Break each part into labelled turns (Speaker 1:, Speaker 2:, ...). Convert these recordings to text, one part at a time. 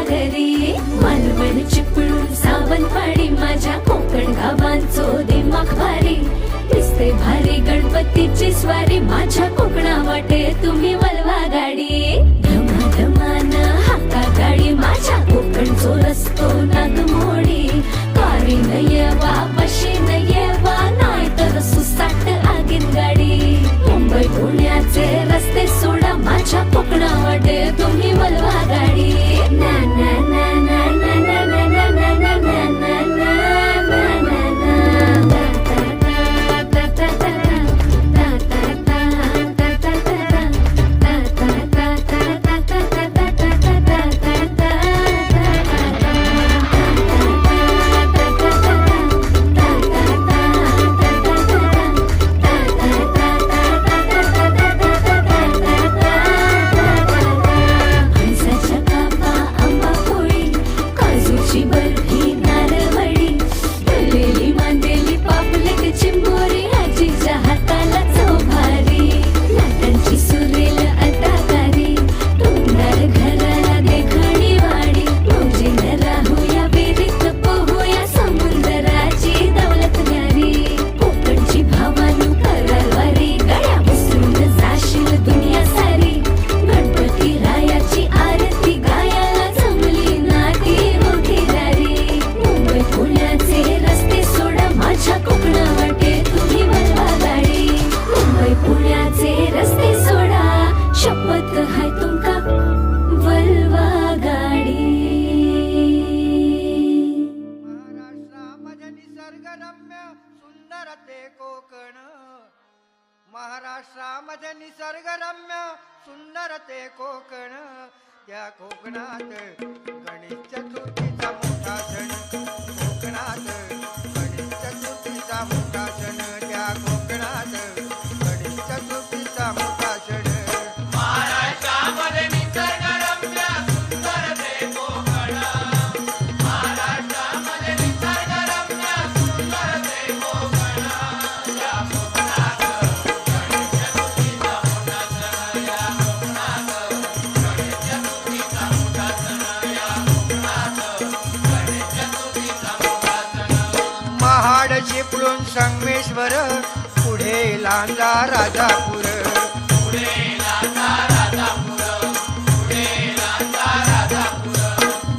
Speaker 1: घरी मालवण चिपळूण सावंतवाडी माझ्या कोकण गावांचो दिमाग भारी दिसते भारी गणपतीची स्वारी माझ्या कोकणा वाटे तुम्ही वलवा गाडी धमाधमान हाका गाडी माझ्या कोकणचो रस्तो नागमोडी कारी न येवा बशी न येवा नाही तर सुसाट आगीन गाडी मुंबई पुण्याचे रस्ते सोडा माझ्या कोकणा वाटे तुम्ही वलवा गाडी ना ना ना ना ना ना ना ना ना ना ना
Speaker 2: महाराष्ट्रामध्ये निसर्गरम्य सुंदर ते कोकण त्या कोकणात गणेश चतुर्थीचा मोठा सण कोकणात गणेश चतुर्थीचा मोठा सण त्या कोकणात गणेश चतुर्थीचा मोठा सण
Speaker 3: महाराष्ट्रामध्ये निसर्गरम्य सुंदर ते कोकण महाराष्ट्रामध्ये निसर्गरम्य सुंदर ते कोकण या कोकणात
Speaker 2: महाड चिपळूण संगमेश्वर पुढे लांजा राजापूर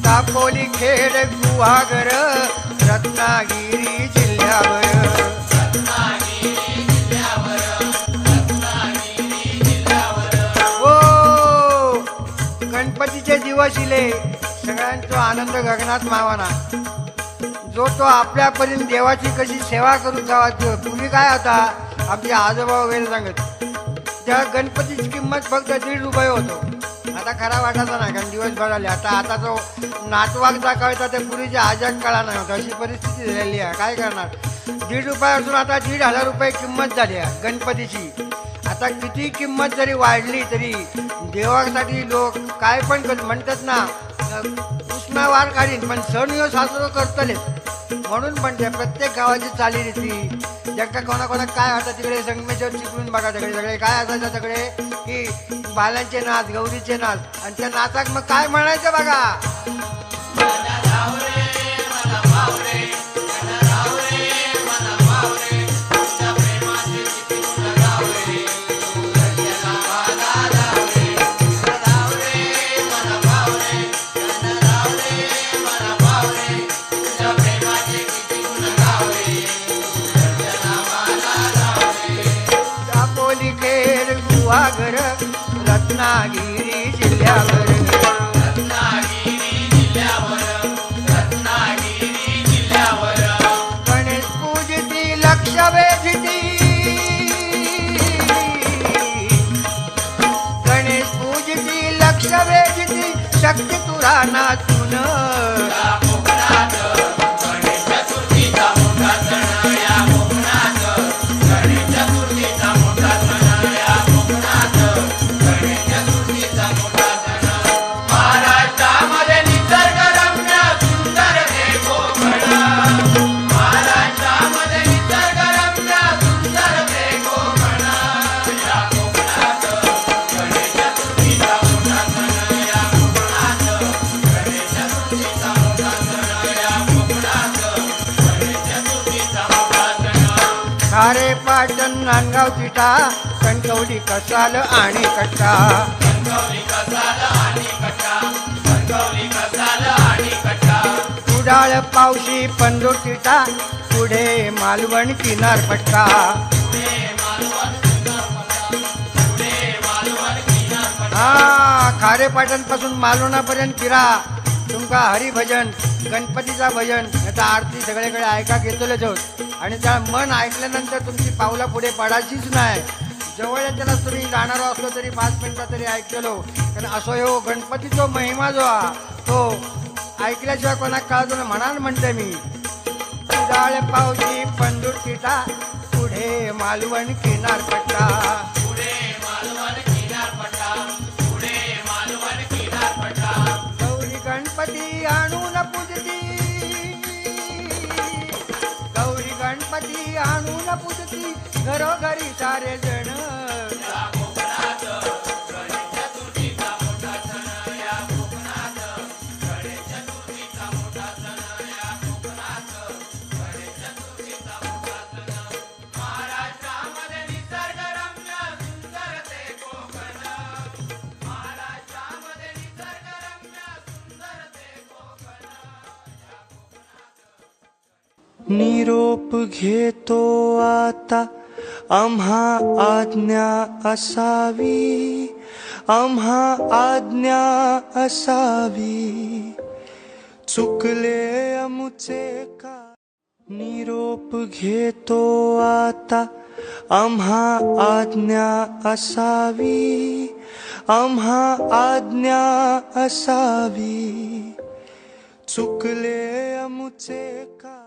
Speaker 2: दापोली खेड गुहागर रत्नागिरी जिल्ह्यावर ओ गणपतीचे दिवस इले सगळ्यांचा आनंद गगनात मावाना जो तो आपल्यापर्यंत देवाची कशी सेवा करून जावा. पूर्वी काय होता आमचे आजोबा वगैरे सांगत त्या गणपतीची किंमत फक्त 1.5 रुपये होतो. आता खरा वाटायचा नाही कारण दिवस बदलले. आता जो नातवागचा कळता त्या पूर्वीच्या आजाक कळा नाही होता अशी परिस्थिती झालेली आहे. काय करणार 1.5 रुपये असून आता 1,500 रुपये किंमत झाली आहे गणपतीची. आता किती किंमत जरी वाढली तरी देवासाठी लोक काय पण म्हणतात ना उष्णावार काढीन पण सण ह्यो साजरो करतले म्हणून म्हणते प्रत्येक गावाची चालीरीती ज्यांका कोणाकोणा काय होता तिकडे संगमेश्वर चिपळूण बघा सगळे काय असायचं सगळे की बालांचे नाच गौरीचे नाच आणि त्या नाचाक मग काय म्हणायचं बघा गुहागर रत्नागिरी जिल्ह्यावर गणेश पूजती लक्ष वेधती गणेश पूजती लक्ष वेधती शक्ती तुरा नाचून खारे पाटण नांदगाव तिटा कणकवली कसाल आणि कट्टा
Speaker 3: कणकवली कसाल आणि कट्टा कणकवली कसाल आणि कट्टा
Speaker 2: कुडाळ पावशी पंढूर तिटा पुढे मालवण किनारपट्टा हा खारेपाटण पासून मालवणापर्यंत फिरा तुमका हरिभजन गणपतीचा भजन याचा आरती सगळीकडे ऐका घेतलेच होत आणि त्या मन ऐकल्यानंतर तुमची पावला पुढे पडायचीच नाही जवळ त्याला तुम्ही जाणार असलो तरी 5 मिनिटं तरी ऐकलो कारण असो हो गणपतीचा महिमा जो हा तो ऐकल्याशिवाय कोणाक कळतो ना म्हणाल म्हणते मी कुडाळ पावशी पंढूर तिटा पुढे मालवण किनारपट्टा गौरी गणपती आणून पूजती गौरी गणपती आणून पूजती घरोघरी सारे जण
Speaker 3: महाराष्ट्रामध्ये निसर्गरम्य सुंदर ते कोकण महाराष्ट्रामध्ये निसर्गरम्य सुंदर ते कोकण
Speaker 4: निरोप घेतो आता आम्हा आज्ञा असावी आम्हा आज्ञा असावी चुकले अमुचे का निरोप घेतो आता आम्हा आज्ञा असावी आम्हा आज्ञा असावी चुकले अमुचे का